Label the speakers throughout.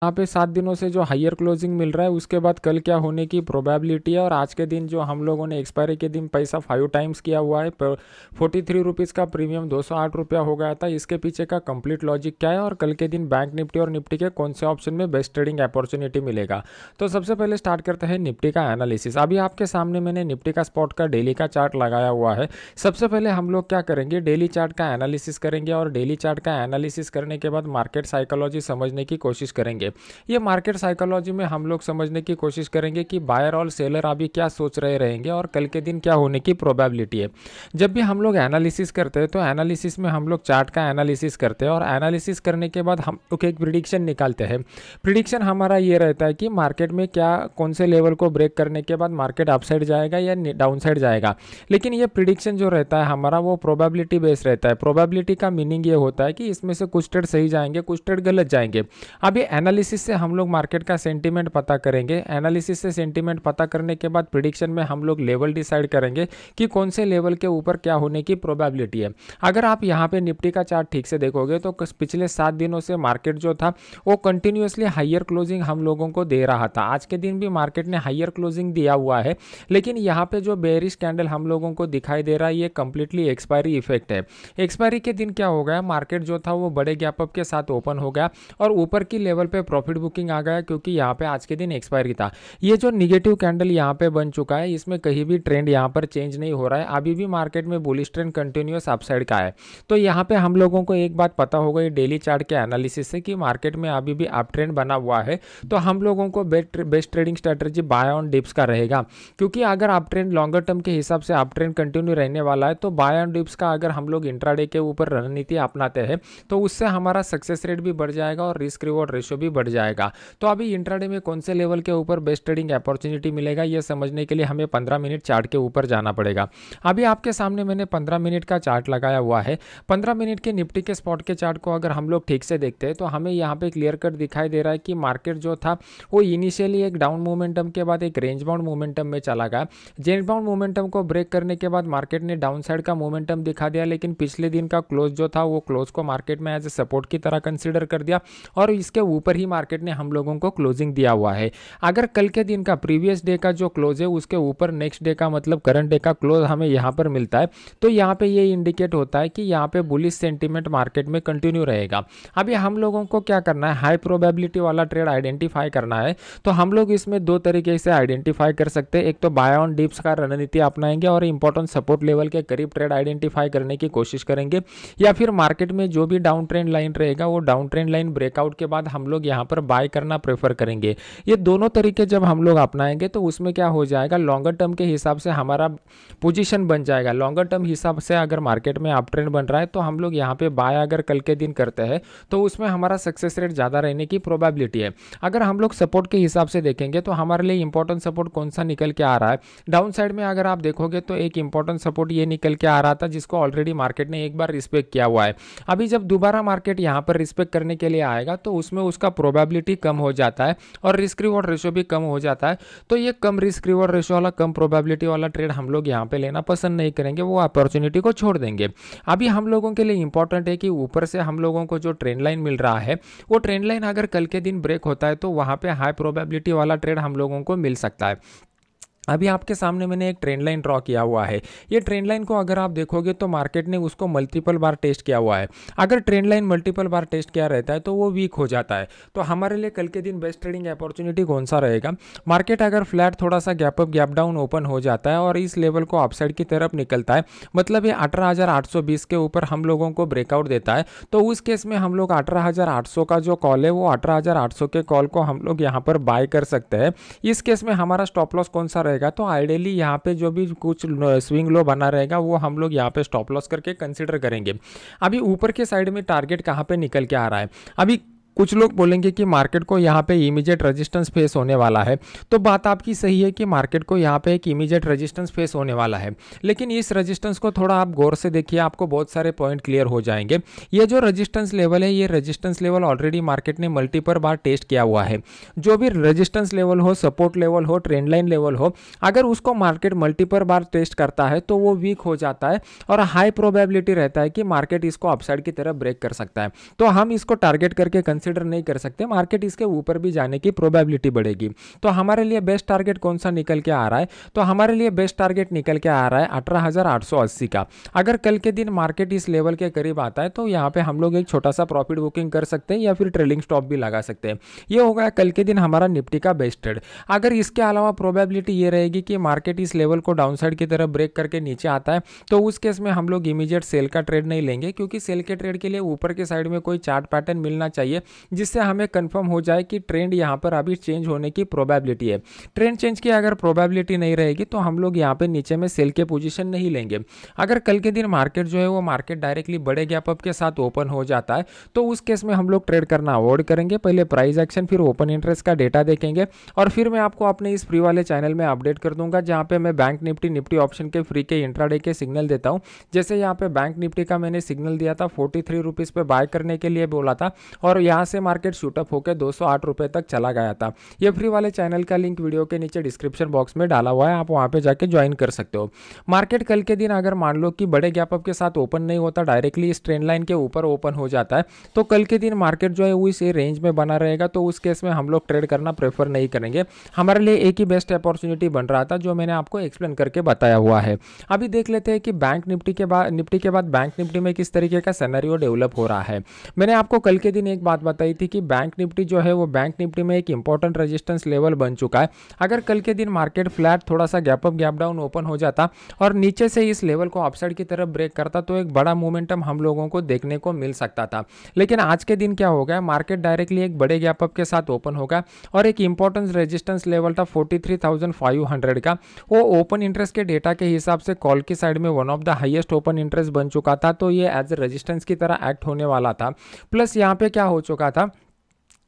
Speaker 1: यहाँ पे 7 दिनों से जो हायर क्लोजिंग मिल रहा है उसके बाद कल क्या होने की प्रोबेबिलिटी है, और आज के दिन जो हम लोगों ने एक्सपायरी के दिन पैसा 5 टाइम्स किया हुआ है, 43 रुपीज़ का प्रीमियम 208 रुपया हो गया था, इसके पीछे का कंप्लीट लॉजिक क्या है और कल के दिन बैंक निफ्टी और निफ्टी के कौन से ऑप्शन में बेस्ट ट्रेडिंग अपॉर्चुनिटी मिलेगा। तो सबसे पहले स्टार्ट करते हैं निफ्टी का एनालिसिस। अभी आपके सामने मैंने निफ्टी का स्पॉट का डेली का चार्ट लगाया हुआ है। सबसे पहले हम लोग क्या करेंगे, डेली चार्ट का एनालिसिस करेंगे और डेली चार्ट का एनालिसिस करने के बाद मार्केट साइकोलॉजी समझने की कोशिश करेंगे। ये मार्केट साइकोलॉजी में हम लोग समझने की कोशिश करेंगे कि बायर और सेलर अभी क्या सोच रहे रहेंगे और कल के दिन क्या होने की प्रोबेबिलिटी है। जब भी हम लोग एनालिसिस करते हैं तो एनालिसिस में हम लोग चार्ट का एनालिसिस करते हैं और एनालिसिस करने के बाद हम लोग एक प्रिडिक्शन निकालते हैं। प्रिडिक्शन हमारा ये रहता है कि मार्केट में क्या कौन से लेवल को ब्रेक करने के बाद मार्केट अपसाइड जाएगा या डाउन साइड जाएगा। लेकिन ये प्रिडिक्शन जो रहता है हमारा वो प्रोबेबिलिटी बेस्ड रहता है। प्रोबेबिलिटी का मीनिंग ये होता है कि इसमें से कुछ ट्रेड सही जाएंगे, कुछ ट्रेड गलत जाएंगे। अभी एनालिसिस से हम लोग मार्केट का सेंटीमेंट पता करेंगे। एनालिसिस से सेंटीमेंट पता करने के बाद प्रिडिक्शन में हम लोग लेवल डिसाइड करेंगे कि कौन से लेवल के ऊपर क्या होने की प्रोबेबिलिटी है। अगर आप यहाँ पे निफ्टी का चार्ट ठीक से देखोगे तो पिछले 7 दिनों से मार्केट जो था वो कंटिन्यूसली हायर क्लोजिंग हम लोगों को दे रहा था। आज के दिन भी मार्केट ने हायर क्लोजिंग दिया हुआ है, लेकिन यहाँ पे जो बेरिश कैंडल हम लोगों को दिखाई दे रहा है ये कंप्लीटली एक्सपायरी इफेक्ट है। एक्सपायरी के दिन क्या हो गया, मार्केट जो था वो बड़े गैप अप के साथ ओपन हो गया और ऊपर की लेवल पे प्रॉफिट बुकिंग आ गया, क्योंकि यहाँ पे आज के दिन एक्सपायरी था। ये जो निगेटिव कैंडल यहाँ पे बन चुका है, इसमें कहीं भी ट्रेंड यहाँ पर चेंज नहीं हो रहा है। अभी भी मार्केट में बुलिश ट्रेंड कंटिन्यूअस अपसाइड का है। तो यहाँ पे हम लोगों को एक बात पता हो गई डेली चार्ट के एनालिसिस से कि मार्केट में अभी भी अप ट्रेंड बना हुआ है। तो हम लोगों को best trading strategy buy on dips का रहेगा, क्योंकि अगर अप ट्रेंड लॉन्गर टर्म के हिसाब से अप ट्रेंड कंटिन्यू रहने वाला है तो बाय ऑन डिप्स का अगर हम लोग इंट्राडे के ऊपर रणनीति अपनाते हैं तो उससे हमारा सक्सेस रेट भी बढ़ जाएगा और रिस्क रिवॉर्ड रेशियो भी बढ़ जाएगा। तो अभी इंट्राडे में कौन से लेवल के ऊपर बेस्ट ट्रेडिंग अपॉर्चुनिटी मिलेगा ये समझने के लिए हमें 15 मिनट चार्ट के ऊपर जाना पड़ेगा। अभी आपके सामने मैंने 15 मिनट का चार्ट लगाया हुआ है। 15 मिनट के निफ्टी के स्पॉट के चार्ट को अगर हम लोग ठीक से देखते हैं तो हमें यहाँ पे क्लियर कट दिखाई दे रहा है कि मार्केट जो था वो इनिशियली एक डाउन मोमेंटम के बाद एक रेंज बाउंड मोमेंटम में चला गया। रेंज बाउंड मोमेंटम को ब्रेक करने के बाद मार्केट ने डाउन साइड का मोमेंटम दिखा दिया, लेकिन पिछले दिन का क्लोज जो था वो क्लोज को मार्केट में एज ए सपोर्ट की तरह कंसिडर कर दिया और इसके ऊपर ही मार्केट ने हम लोगों को क्लोजिंग दिया हुआ है। अगर कल के दिन का प्रीवियस डे का जो क्लोज है उसके ऊपर नेक्स्ट डे का मतलब करंट डे का क्लोज हमें यहाँ पर मिलता है, तो यहाँ पे ये इंडिकेट होता है कि यहाँ पे बुलिश सेंटीमेंट मार्केट में कंटिन्यू रहेगा। अभी हम लोगों को क्या करना है, हाई प्रोबेबिलिटी वाला ट्रेड आइडेंटिफाई करना है। तो हम लोग इसमें दो तरीके से आइडेंटिफाई कर सकते हैं। एक तो बाय ऑन डिप्स का रणनीति अपनाएंगे और इंपॉर्टेंट सपोर्ट लेवल के करीब ट्रेड आइडेंटिफाई करने की कोशिश करेंगे, या फिर मार्केट में जो भी डाउन ट्रेंड लाइन रहेगा वो डाउन ट्रेंड लाइन ब्रेकआउट के बाद हम लोग यहाँ पर बाय करना प्रेफर करेंगे। ये दोनों तरीके जब हम लोग अपनाएंगे तो उसमें क्या हो जाएगा, लॉन्गर टर्म के हिसाब से हमारा पोजीशन बन जाएगा। लॉन्गर टर्म हिसाब से अगर मार्केट में अप ट्रेंड बन रहा है तो हम लोग यहाँ पे बाय अगर कल के दिन करते हैं तो उसमें हमारा सक्सेस रेट ज़्यादा रहने की प्रोबेबिलिटी है। अगर हम लोग सपोर्ट के हिसाब से देखेंगे तो हमारे लिए इंपॉर्टेंट सपोर्ट कौन सा निकल के आ रहा है, डाउन साइड में अगर आप देखोगे तो एक इंपॉर्टेंट सपोर्ट ये निकल के आ रहा था जिसको ऑलरेडी मार्केट ने एक बार रिस्पेक्ट किया हुआ है। अभी जब दोबारा मार्केट यहाँ पर रिस्पेक्ट करने के लिए आएगा तो उसमें उसका प्रोबेबिलिटी कम हो जाता है और रिस्क रिवॉर्ड रेशियो भी कम हो जाता है। तो ये कम रिस्क रिवॉर्ड रेशियो वाला कम प्रोबेबिलिटी वाला ट्रेड हम लोग यहाँ पे लेना पसंद नहीं करेंगे, वो अपॉर्चुनिटी को छोड़ देंगे। अभी हम लोगों के लिए इंपॉर्टेंट है कि ऊपर से हम लोगों को जो ट्रेंड लाइन मिल रहा है वो ट्रेंड लाइन अगर कल के दिन ब्रेक होता है तो वहाँ पे हाई प्रोबेबिलिटी वाला ट्रेड हम लोगों को मिल सकता है। अभी आपके सामने मैंने एक ट्रेंड लाइन ड्रॉ किया हुआ है। ये ट्रेंड लाइन को अगर आप देखोगे तो मार्केट ने उसको मल्टीपल बार टेस्ट किया हुआ है। अगर ट्रेंड लाइन मल्टीपल बार टेस्ट किया रहता है तो वो वीक हो जाता है। तो हमारे लिए कल के दिन बेस्ट ट्रेडिंग अपॉर्चुनिटी कौन सा रहेगा, मार्केट अगर फ्लैट थोड़ा सा gap up gap down open हो जाता है और इस लेवल को अपसाइड की तरफ निकलता है, मतलब ये 18,820 के ऊपर हम लोगों को ब्रेकआउट देता है, तो उस केस में हम लोग 18,800 का जो कॉल है वो 18,800 के कॉल को हम लोग यहाँ पर बाय कर सकते हैं। इस केस में हमारा स्टॉप लॉस कौन सा रहेगा, तो आइडियली यहाँ पे जो भी कुछ स्विंग लो बना रहेगा वो हम लोग यहाँ पे स्टॉप लॉस करके कंसीडर करेंगे। अभी ऊपर के साइड में टारगेट कहाँ पे निकल के आ रहा है, अभी कुछ लोग बोलेंगे कि मार्केट को यहाँ पे इमीडिएट रेजिस्टेंस फेस होने वाला है, तो बात आपकी सही है कि मार्केट को यहाँ पे एक इमीडिएट रेजिस्टेंस फेस होने वाला है, लेकिन इस रेजिस्टेंस को थोड़ा आप गौर से देखिए, आपको बहुत सारे पॉइंट क्लियर हो जाएंगे। ये जो रेजिस्टेंस लेवल है, ये रेजिस्टेंस लेवल ऑलरेडी मार्केट ने मल्टीपल बार टेस्ट किया हुआ है। जो भी रेजिस्टेंस लेवल हो, सपोर्ट लेवल हो, ट्रेंड लाइन लेवल हो, अगर उसको मार्केट मल्टीपल बार टेस्ट करता है तो वो वीक हो जाता है और हाई प्रोबेबिलिटी रहता है कि मार्केट इसको अपसाइड की तरफ ब्रेक कर सकता है। तो हम इसको टारगेट करके कंसीडर कंसिडर नहीं कर सकते, मार्केट इसके ऊपर भी जाने की प्रोबेबिलिटी बढ़ेगी। तो हमारे लिए बेस्ट टारगेट कौन सा निकल के आ रहा है? तो हमारे लिए बेस्ट टारगेट निकल के आ रहा है 18,880 का। अगर कल के दिन मार्केट इस लेवल के करीब आता है तो यहाँ पे हम लोग एक छोटा सा प्रॉफिट बुकिंग कर सकते हैं या फिर ट्रेलिंग स्टॉप भी लगा सकते हैं। ये हो गया कल के दिन हमारा निफ्टी का बेस्ट ट्रेड। अगर इसके अलावा प्रोबेबिलिटी ये रहेगी कि मार्केट इस लेवल को डाउनसाइड की तरफ ब्रेक करके नीचे आता है, तो उस केस में हम लोग इमीडिएट सेल का ट्रेड नहीं लेंगे, क्योंकि सेल के ट्रेड के लिए ऊपर के साइड में कोई चार्ट पैटर्न मिलना चाहिए जिससे हमें कंफर्म हो जाए कि ट्रेंड यहाँ पर अभी चेंज होने की प्रोबेबिलिटी है। ट्रेंड चेंज की अगर प्रोबेबिलिटी नहीं रहेगी तो हम लोग यहाँ पे नीचे में सेल के पोजीशन नहीं लेंगे। अगर कल के दिन मार्केट जो है वो मार्केट डायरेक्टली बड़े गैप अप के साथ ओपन हो जाता है तो उस केस में हम लोग ट्रेड करना अवॉइड करेंगे। पहले प्राइस एक्शन, फिर ओपन इंटरेस्ट का डेटा देखेंगे और फिर मैं आपको अपने इस फ्री वाले चैनल में अपडेट कर दूंगा जहाँ पे मैं बैंक निफ्टी ऑप्शन के फ्री के इंट्राडे के सिग्नल देता हूँ। जैसे यहाँ पे बैंक निफ्टी का मैंने सिग्नल दिया था 43 रुपीज़ पे बाय करने के लिए बोला था और यहाँ से मार्केट शूटअप होकर 208 रुपये तक चला गया था। ये फ्री वाले चैनल का लिंक वीडियो के नीचे डिस्क्रिप्शन बॉक्स में डाला हुआ है, आप वहाँ पे जाके ज्वाइन कर सकते हो। मार्केट कल के दिन अगर मान लो कि बड़े गैप अप के साथ ओपन नहीं होता, डायरेक्टली इस ट्रेंड लाइन के ऊपर ओपन हो जाता है, तो कल के दिन मार्केट जो है वो इस रेंज में बना रहेगा। तो उस केस में हम लोग ट्रेड करना प्रेफर नहीं करेंगे। हमारे लिए एक ही बेस्ट अपॉर्चुनिटी बन रहा था जो मैंने आपको एक्सप्लेन करके बताया हुआ है। अभी देख लेते हैं कि बैंक निफ्टी के बाद बैंक निफ्टी में किस तरीके का सिनेरियो डेवलप हो रहा है। मैंने आपको कल के दिन एक बात बताई थी कि बैंक निफ्टी जो है वो बैंक निफ्टी में एक इंपॉर्टेंट रेजिस्टेंस लेवल बन चुका है। अगर कल के दिन मार्केट फ्लैट थोड़ा सा gap up gap down open हो जाता और नीचे से इस लेवल को अपसाइड की तरफ ब्रेक करता तो एक बड़ा मोमेंटम हम लोगों को देखने को मिल सकता था। लेकिन आज के दिन क्या हो गया, मार्केट डायरेक्टली एक बड़े गैप अप के साथ ओपन होगा और एक इंपॉर्टेंट रेजिस्टेंस लेवल था 43,500 का, वो ओपन इंटरेस्ट के डेटा के हिसाब से कॉल की साइड में one of the highest open interest बन चुका था। तो ये एज ए रेजिस्टेंस की तरह एक्ट होने वाला था। प्लस यहाँ पे क्या हो चुका था,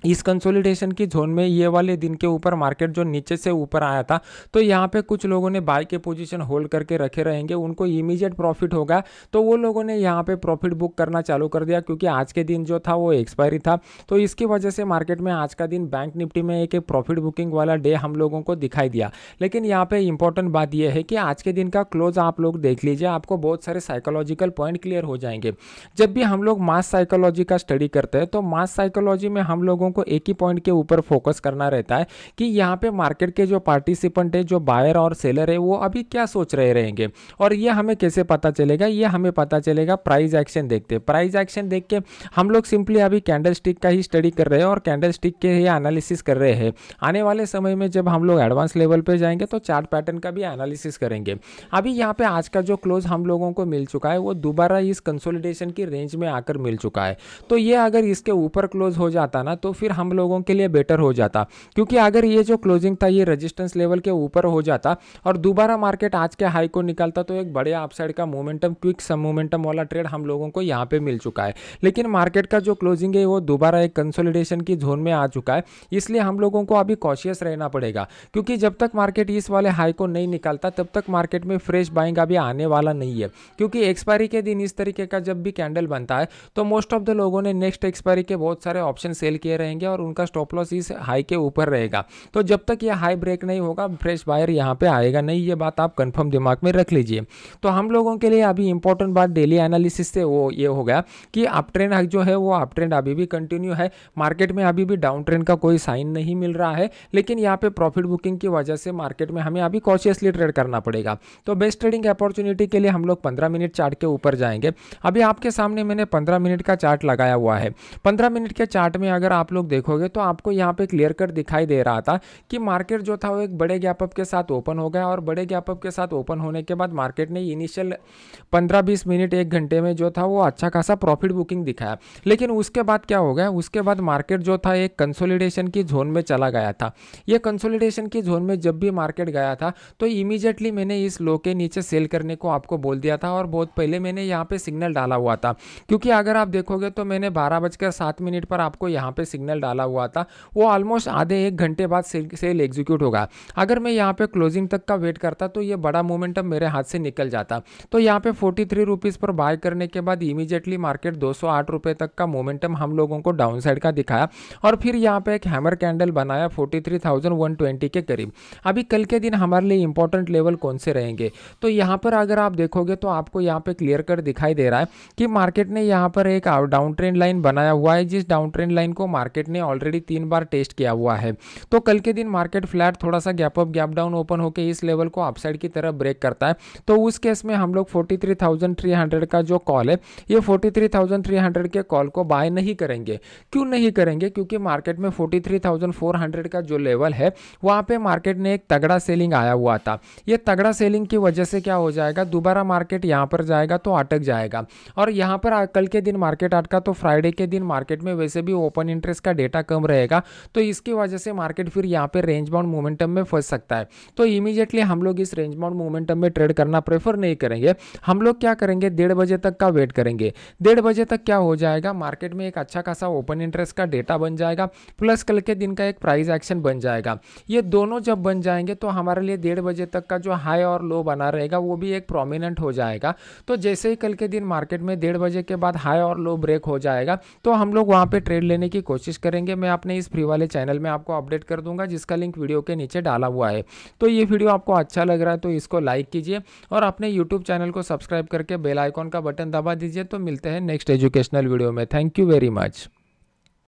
Speaker 1: इस कंसोलिडेशन की जोन में ये वाले दिन के ऊपर मार्केट जो नीचे से ऊपर आया था तो यहाँ पे कुछ लोगों ने बाय के पोजीशन होल्ड करके रखे रहेंगे, उनको इमीडिएट प्रॉफिट होगा तो वो लोगों ने यहाँ पे प्रॉफिट बुक करना चालू कर दिया, क्योंकि आज के दिन जो था वो एक्सपायरी था। तो इसकी वजह से मार्केट में आज का दिन बैंक निफ्टी में एक प्रॉफिट बुकिंग वाला डे हम लोगों को दिखाई दिया। लेकिन यहाँ पे इंपॉर्टेंट बात यह है कि आज के दिन का क्लोज आप लोग देख लीजिए, आपको बहुत सारे साइकोलॉजिकल पॉइंट क्लियर हो जाएंगे। जब भी हम लोग मास साइकोलॉजी का स्टडी करते हैं तो मास साइकोलॉजी में हम लोगों को एक ही पॉइंट के ऊपर फोकस करना रहता है कि यहाँ पे मार्केट के जो पार्टिसिपेंट है, जो बायर और सेलर है, वो अभी क्या सोच रहे रहेंगे। और ये हमें कैसे पता चलेगा, ये हमें पता चलेगा प्राइस एक्शन देखते। प्राइस एक्शन देख के हम लोग सिंपली अभी कैंडल स्टिक का ही स्टडी कर रहे हैं और कैंडल स्टिक के ही एनालिसिस कर रहे हैं। आने वाले समय में जब हम लोग एडवांस लेवल पे जाएंगे तो चार्ट पैटर्न का भी एनालिसिस करेंगे। अभी यहाँ पे आज का जो क्लोज हम लोगों को मिल चुका है वो दोबारा इस कंसोलिडेशन की रेंज में आकर मिल चुका है। तो ये अगर इसके ऊपर क्लोज हो जाता ना तो फिर हम लोगों के लिए बेटर हो जाता, क्योंकि अगर ये जो क्लोजिंग था ये रेजिस्टेंस लेवल के ऊपर हो जाता और दोबारा मार्केट आज के हाई को निकालता तो एक बड़े अपसाइड का मोमेंटम, क्विक सम मोमेंटम वाला ट्रेड हम लोगों को यहाँ पे मिल चुका है। लेकिन मार्केट का जो क्लोजिंग है वो दोबारा एक कंसोलिडेशन की जोन में आ चुका है, इसलिए हम लोगों को अभी कॉशियस रहना पड़ेगा, क्योंकि जब तक मार्केट इस वाले हाई को नहीं निकालता तब तक मार्केट में फ्रेश बाइंग अभी आने वाला नहीं है। क्योंकि एक्सपायरी के दिन इस तरीके का जब भी कैंडल बनता है तो मोस्ट ऑफ द लोगों ने नेक्स्ट एक्सपायरी के बहुत सारे ऑप्शन सेल किए रहेंगे और उनका स्टॉप लॉस इस हाई के ऊपर रहेगा। तो जब तक ये हाई ब्रेक नहीं होगा फ्रेश बायर यहाँ पे आएगा नहीं, ये बात आप कंफर्म दिमाग में रख लीजिए। तो हम लोगों के लिए अभी इंपॉर्टेंट बात डेली एनालिसिस से वो ये हो गया कि अप ट्रेंड जो है वो अप ट्रेंड अभी भी कंटिन्यू है, मार्केट में अभी भी डाउन ट्रेंड का कोई साइन नहीं मिल रहा है। लेकिन यहाँ पे प्रॉफिट बुकिंग की वजह से मार्केट में हमें अभी कॉशियसली ट्रेड करना पड़ेगा। तो बेस्ट ट्रेडिंग अपॉर्चुनिटी के लिए हम लोग 15 मिनट चार्ट के ऊपर जाएंगे। अभी आपके सामने मैंने 15 मिनट का चार्ट लगाया हुआ है। 15 मिनट के चार्ट में अगर आप लोग देखोगे तो आपको यहाँ पे क्लियर कट दिखाई दे रहा था कि मार्केट जो था वो एक बड़े गैप अप के साथ ओपन हो गया और बड़े गैप अप के साथ ओपन होने के बाद मार्केट ने इनिशियल 15-20 मिनट 1 घंटे में जो था वो अच्छा खासा प्रॉफिट बुकिंग दिखाया। लेकिन उसके बाद क्या हो गया, उसके बाद मार्केट जो था एक कंसोलिडेशन की जोन में चला गया था। ये कंसोलिडेशन की जोन में जब भी मार्केट गया था तो इमीडिएटली मैंने इस लो के नीचे सेल करने को आपको बोल दिया था और बहुत पहले मैंने यहाँ पे सिग्नल डाला हुआ था। क्योंकि अगर आप देखोगे तो मैंने 12:07 पर आपको यहाँ पे सिग्नल डाला हुआ था, वो ऑलमोस्ट आधे 1 घंटे बाद सेल एग्जीक्यूट होगा। अगर मैं यहाँ पे क्लोजिंग तक का वेट करता तो ये बड़ा मोमेंटम मेरे हाथ से निकल जाता। तो यहाँ पे 43 रुपीज़ पर बाय करने के बाद इमीडिएटली मार्केट 208 रुपये तक का मोमेंटम हम लोगों को डाउन साइड का दिखाया और फिर यहाँ पे एक हैमर कैंडल बनाया 43,120 के करीब। अभी कल के दिन हमारे लिए इंपॉर्टेंट लेवल कौन से रहेंगे, तो यहाँ पर अगर आप देखोगे तो आपको यहाँ पे क्लियर कट दिखाई दे रहा है कि मार्केट ने यहाँ पर एक डाउन ट्रेंड लाइन बनाया हुआ है, जिस डाउन ट्रेंड लाइन को मार्केट मार्केट ने ऑलरेडी 3 बार टेस्ट किया हुआ है। तो कल के दिन मार्केट फ्लैट थोड़ा सा gap up gap down open होकर इस लेवल को अपसाइड की तरफ ब्रेक करता है, तो उस केस में हम लोग 43,300 का जो कॉल है, ये 43,300 के कॉल को बाय नहीं करेंगे। क्यों नहीं करेंगे? क्योंकि मार्केट में 43,400 का जो लेवल है वहाँ पे मार्केट ने एक तगड़ा सेलिंग आया हुआ था। ये तगड़ा सेलिंग की वजह से क्या हो जाएगा, दोबारा मार्केट यहाँ पर जाएगा तो अटक जाएगा। और यहाँ पर कल के दिन मार्केट अटका तो फ्राइडे के दिन मार्केट में वैसे भी ओपन इंटरेस्ट का डेटा कम रहेगा, तो इसकी वजह से मार्केट फिर यहाँ पे रेंज बाउंड मोमेंटम में फंस सकता है। तो इमीडिएटली हम लोग इस रेंज बाउंड मोमेंटम में ट्रेड करना प्रेफर नहीं करेंगे। हम लोग क्या करेंगे, 1:30 बजे तक का वेट करेंगे। 1:30 बजे तक क्या हो जाएगा, मार्केट में एक अच्छा खासा ओपन इंटरेस्ट का डेटा बन जाएगा, प्लस कल के दिन का एक प्राइस एक्शन बन जाएगा। ये दोनों जब बन जाएंगे तो हमारे लिए 1:30 बजे तक का जो हाई और लो बना रहेगा वो भी एक प्रोमिनेंट हो जाएगा। तो जैसे ही कल के दिन मार्केट में 1:30 बजे के बाद हाई और लो ब्रेक हो जाएगा तो हम लोग वहाँ पे ट्रेड लेने की कोशिश करेंगे। मैं अपने इस फ्री वाले चैनल में आपको अपडेट कर दूंगा, जिसका लिंक वीडियो के नीचे डाला हुआ है। तो ये वीडियो आपको अच्छा लग रहा है तो इसको लाइक कीजिए और अपने यूट्यूब चैनल को सब्सक्राइब करके बेल आइकॉन का बटन दबा दीजिए। तो मिलते हैं नेक्स्ट एजुकेशनल वीडियो में। Thank you very much.